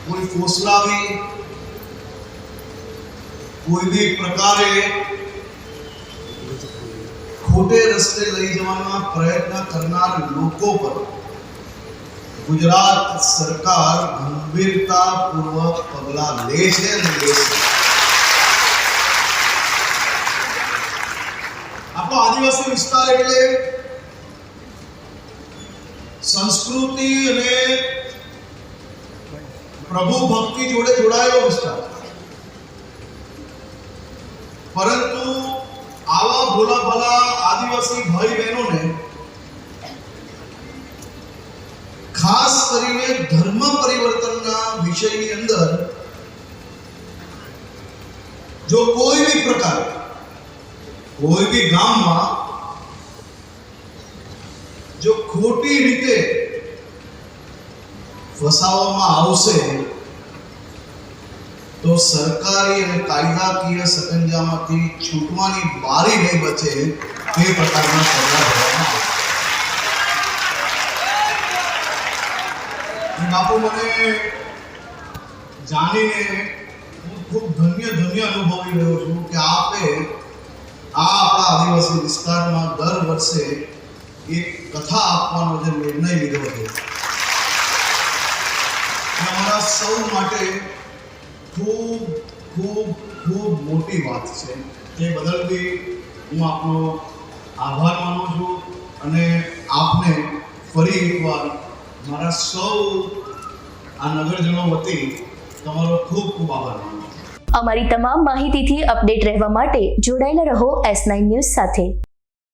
कोई फौसलावी कोई भी प्रकारे खोटे रस्ते लई जवाना प्रयत्न करनार लोको पर गुजरात सरकार गंभीरतापूर्वक पगला ले छे અને લેશે। આપણો આદિવાસી વિસ્તાર એટલે સંસ્કૃતિ અને પ્રભુ ભક્તિ જોડે જોડાયેલો વિસ્તાર, પરંતુ આવા ભોલા ભલા આદિવાસી ભાઈ બહેનોને ખાસ કરીને ધર્મ પરિવર્તનના વિષયની અંદર જો કોઈ બી પ્રકારે કોઈ બી ગામમાં જો ખોટી રીતે ફસાવવામાં આવશે તો સરકારી અને કાયદાકીય સકંજામાંથી છૂટવાની બારી નહીં બચે તે પ્રકારના પગલાં ભરવામાં આવશે। બાપુ, મને જાણીને હું ખૂબ ધન્ય અનુભવી રહ્યો છું કે આપે આ આપણા આદિવાસી વિસ્તારમાં દર વર્ષે એક કથા આપવાનો જે નિર્ણય લીધો છે એ અમારા સૌ માટે ખૂબ ખૂબ ખૂબ મોટી વાત છે। તે બદલ બી હું આપનો આભાર માનું છું અને આપને ફરી એકવાર મારા સૌ આ નગરજનો વતી તમારો ખૂબ ખૂબ આભાર માનું છું। અમારી તમામ માહિતીથી અપડેટ રહેવા માટે જોડાયેલા રહો S9 ન્યૂઝ સાથે।